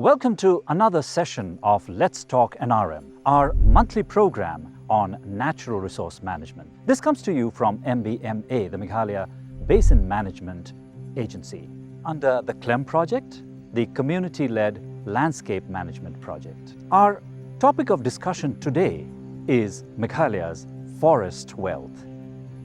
Welcome to another session of Let's Talk NRM, our monthly program on natural resource management. This comes to you from MBMA, the Meghalaya Basin Management Agency, under the CLEM project, the Community-Led Landscape Management Project. Our topic of discussion today is Meghalaya's forest wealth,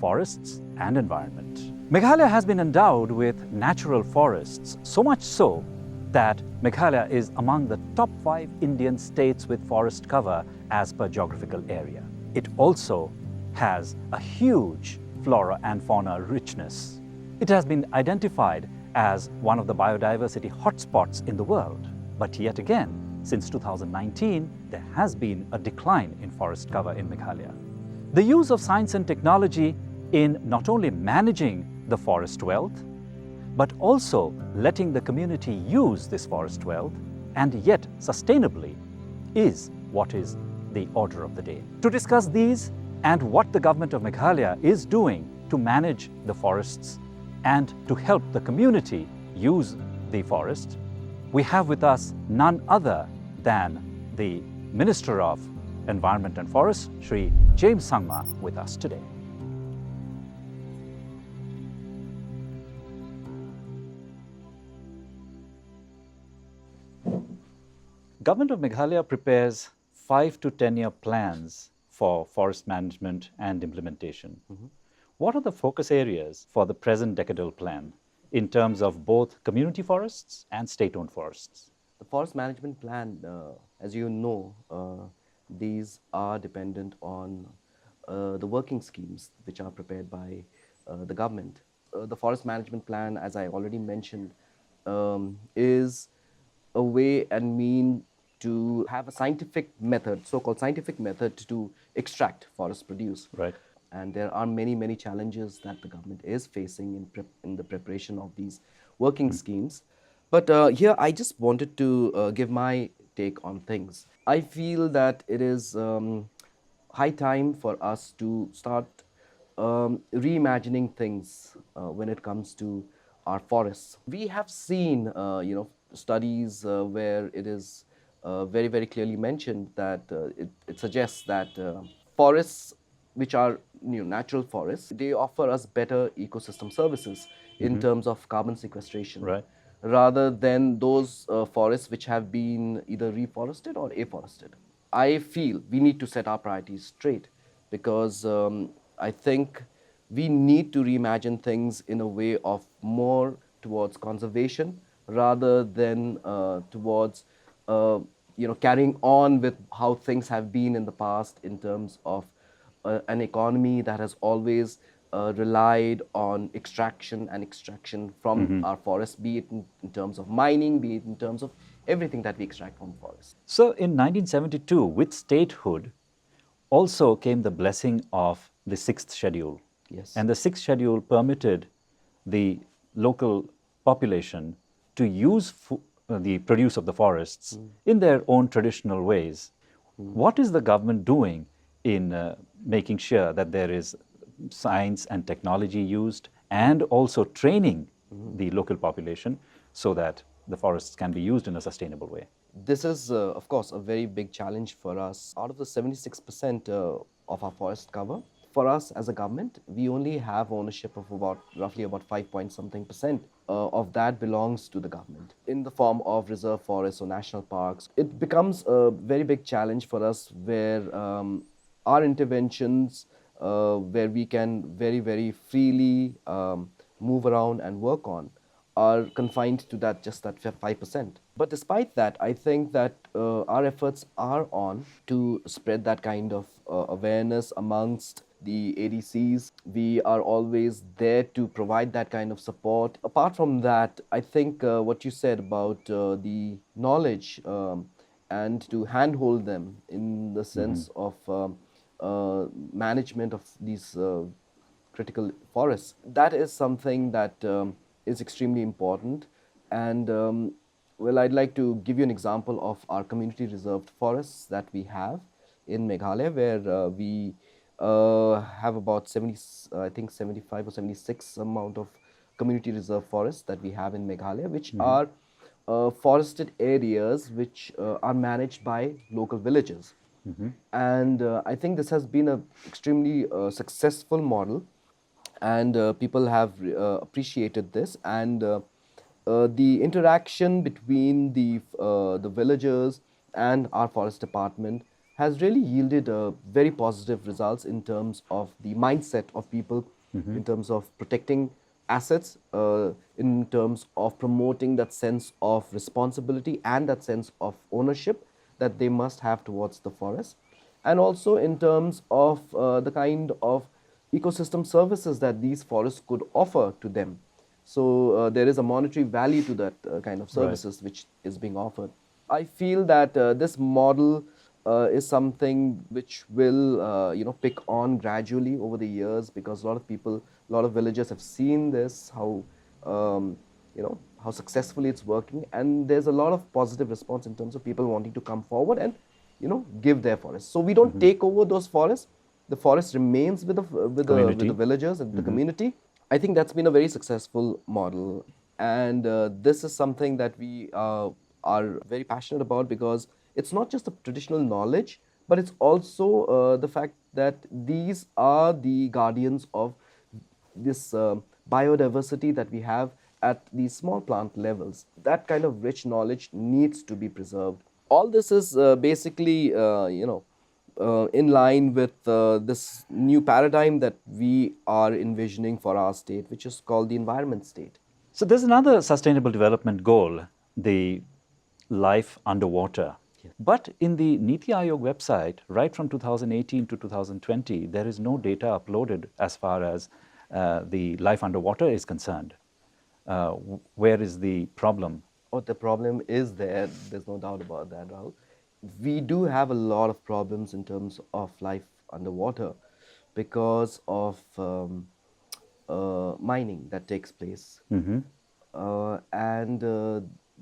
forests and environment. Meghalaya has been endowed with natural forests, so much so that Meghalaya is among the top 5 Indian states with forest cover as per geographical area. It also has a huge flora and fauna richness. It has been identified as one of the biodiversity hotspots in the world. But yet again, since 2019, there has been a decline in forest cover in Meghalaya. The use of science and technology in not only managing the forest wealth, but also letting the community use this forest wealth and yet sustainably is what is the order of the day. To discuss these and what the government of Meghalaya is doing to manage the forests and to help the community use the forest, we have with us none other than the Minister of Environment and Forests, Shri James Sangma, with us today. Government of Meghalaya prepares 5 to 10-year plans for forest management and implementation. What are the focus areas for the present decadal plan in terms of both community forests and state-owned forests? The forest management plan, as you know, these are dependent on the working schemes which are prepared by the government. The forest management plan, as I already mentioned, is a way and mean to have a scientific method, so-called scientific method to extract forest produce. Right. And there are many challenges that the government is facing in the preparation of these working schemes. But here I just wanted to give my take on things. I feel that it is high time for us to start reimagining things when it comes to our forests. We have seen, studies where it is very clearly mentioned that it suggests that forests, which are natural forests, they offer us better ecosystem services in terms of carbon sequestration, Right. rather than those forests which have been either reforested or afforested. I feel we need to set our priorities straight because I think we need to reimagine things in a way of more towards conservation rather than towards carrying on with how things have been in the past in terms of an economy that has always relied on extraction from our forests, be it in terms of mining, be it in terms of everything that we extract from forests. So in 1972, with statehood, also came the blessing of the 6th schedule. Yes. And the 6th schedule permitted the local population to use the produce of the forests in their own traditional ways. What is the government doing in making sure that there is science and technology used and also training the local population so that the forests can be used in a sustainable way? This is, of course, a very big challenge for us. Out of the 76% of our forest cover, for us as a government, we only have ownership of roughly about 5-point-something% of that belongs to the government in the form of reserve forests or national parks. It becomes a very big challenge for us where our interventions, where we can very freely move around and work on, are confined to just that 5%. But despite that, I think that our efforts are on to spread that kind of awareness amongst the ADCs. We are always there to provide that kind of support. Apart from that, I think what you said about the knowledge and to handhold them in the sense of management of these critical forests, that is something that is extremely important. And well, I'd like to give you an example of our community reserved forests that we have in Meghalaya, where we have about 75 or 76 amount of community reserve forests that we have in Meghalaya, which are forested areas which are managed by local villagers. And I think this has been an extremely successful model, and people have appreciated this. And the interaction between the villagers and our forest department has really yielded very positive results in terms of the mindset of people, in terms of protecting assets, in terms of promoting that sense of responsibility and that sense of ownership that they must have towards the forest, and also in terms of the kind of ecosystem services that these forests could offer to them. So there is a monetary value to that kind of Right. services which is being offered. I feel that this model is something which will, pick on gradually over the years, because a lot of people, a lot of villagers have seen this, um, how successfully it's working, and there's a lot of positive response in terms of people wanting to come forward and, give their forests. So we don't take over those forests. The forest remains with the Community. villagers and the community. I think that's been a very successful model, and this is something that we are very passionate about, because it's not just the traditional knowledge, but it's also the fact that these are the guardians of this biodiversity that we have at these small plant levels. That kind of rich knowledge needs to be preserved. All this is basically, in line with this new paradigm that we are envisioning for our state, which is called the environment state. So there's another sustainable development goal, the life underwater. But in the Niti Aayog website, right from 2018 to 2020, there is no data uploaded as far as the life underwater is concerned. Where is the problem? Oh, the problem is there. There's no doubt about that, Rahul. We do have a lot of problems in terms of life underwater because of mining that takes place. And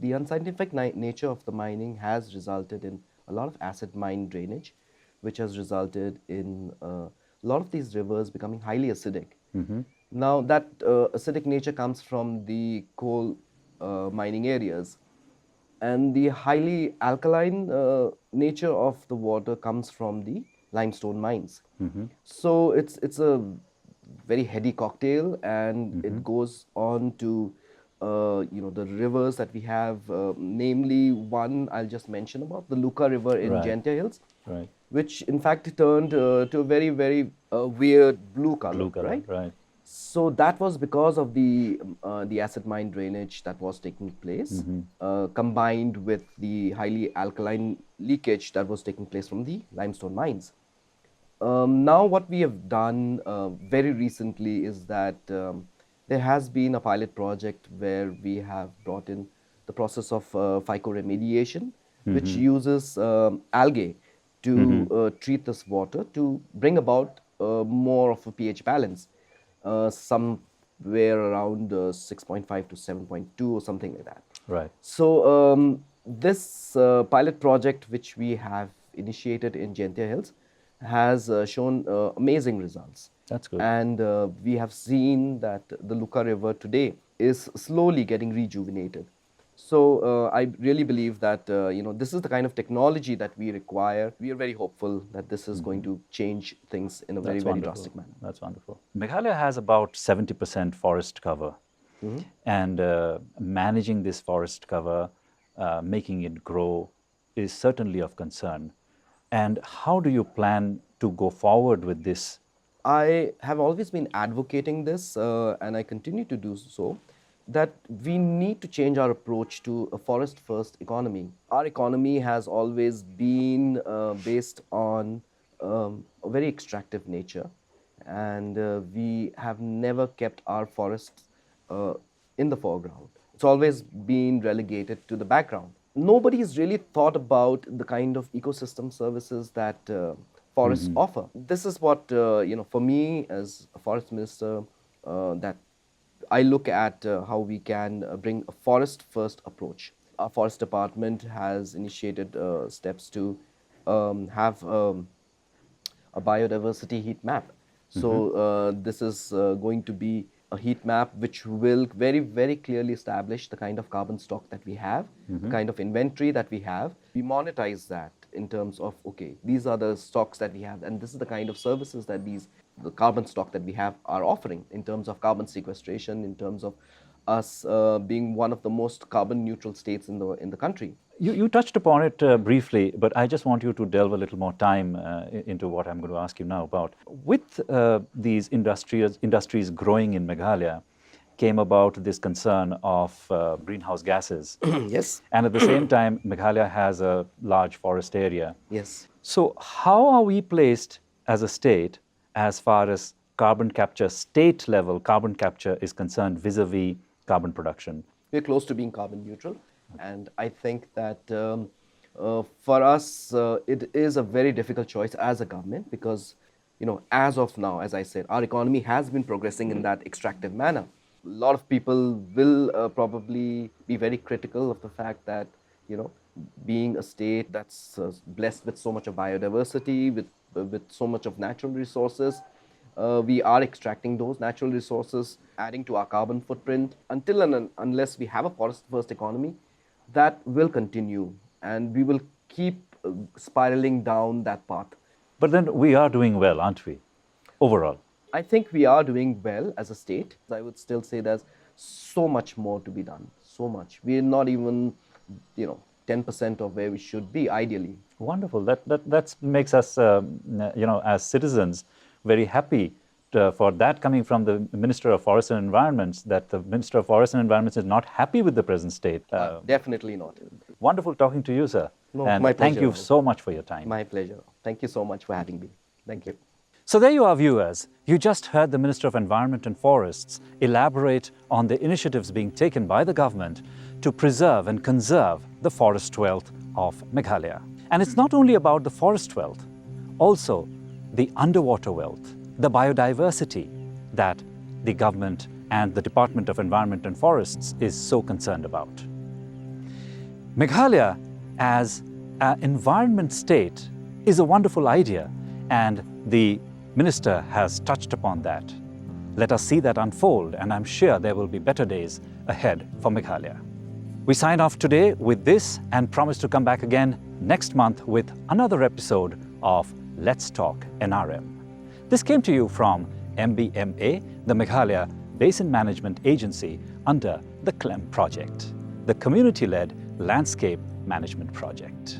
the unscientific nature of the mining has resulted in a lot of acid mine drainage, which has resulted in a lot of these rivers becoming highly acidic. Now, that acidic nature comes from the coal mining areas, and the highly alkaline nature of the water comes from the limestone mines. So it's a very heady cocktail, and it goes on to the rivers that we have, namely one I'll just mention about, the Luka River in Right. Jaintia Hills, Right. which in fact turned to a very, very weird blue color, Blue color, right? right. So that was because of the acid mine drainage that was taking place, combined with the highly alkaline leakage that was taking place from the limestone mines. Now, what we have done very recently is that there has been a pilot project where we have brought in the process of phycoremediation, which uses algae to treat this water to bring about more of a pH balance, somewhere around 6.5 to 7.2 or something like that. Right. So this pilot project, which we have initiated in Jaintia Hills, has shown amazing results. That's good. And we have seen that the Luka River today is slowly getting rejuvenated. So I really believe that this is the kind of technology that we require. We are very hopeful that this is going to change things in a very, That's very wonderful. drastic manner. That's wonderful. Meghalaya has about 70% forest cover. And managing this forest cover, making it grow, is certainly of concern. And how do you plan to go forward with this? I have always been advocating this, and I continue to do so, that we need to change our approach to a forest first economy. Our economy has always been based on a very extractive nature, and we have never kept our forests in the foreground. It's always been relegated to the background. Nobody has really thought about the kind of ecosystem services that forests offer. This is what, for me as a forest minister, that I look at how we can bring a forest first approach. Our forest department has initiated steps to have a biodiversity heat map. So this is going to be a heat map which will very, very clearly establish the kind of carbon stock that we have, the kind of inventory that we have. We monetize that in terms of, okay, these are the stocks that we have, and this is the kind of services that the carbon stock that we have are offering in terms of carbon sequestration, in terms of us being one of the most carbon neutral states in the country. You touched upon it briefly, but I just want you to delve a little more time into what I'm going to ask you now about. With these industries growing in Meghalaya, came about this concern of greenhouse gases. Yes. And at the same time, Meghalaya has a large forest area. Yes. So how are we placed as a state as far as carbon capture, state level carbon capture is concerned vis-a-vis carbon production? We're close to being carbon neutral. And I think that for us, it is a very difficult choice as a government because, as of now, as I said, our economy has been progressing in that extractive manner. A lot of people will probably be very critical of the fact that, being a state that's blessed with so much of biodiversity, with so much of natural resources, we are extracting those natural resources, adding to our carbon footprint. Until and unless we have a forest-first economy, that will continue, and we will keep spiraling down that path. But then we are doing well, aren't we, overall? I think we are doing well as a state. I would still say there's so much more to be done, so much. We're not even, 10% of where we should be, ideally. Wonderful. That makes us, as citizens, very happy for that coming from the Minister of Forests and Environments, that the Minister of Forests and Environments is not happy with the present state. Definitely not. Wonderful talking to you, sir. No, and my pleasure. thank you so much for your time. My pleasure. Thank you so much for having me. Thank you. So there you are, viewers. You just heard the Minister of Environment and Forests elaborate on the initiatives being taken by the government to preserve and conserve the forest wealth of Meghalaya. And it's not only about the forest wealth, also the underwater wealth, the biodiversity that the government and the Department of Environment and Forests is so concerned about. Meghalaya as an environment state is a wonderful idea, and the Minister has touched upon that. Let us see that unfold, and I'm sure there will be better days ahead for Meghalaya. We sign off today with this and promise to come back again next month with another episode of Let's Talk NRM. This came to you from MBMA, the Meghalaya Basin Management Agency under the CLEM project, the Community-Led Landscape Management Project.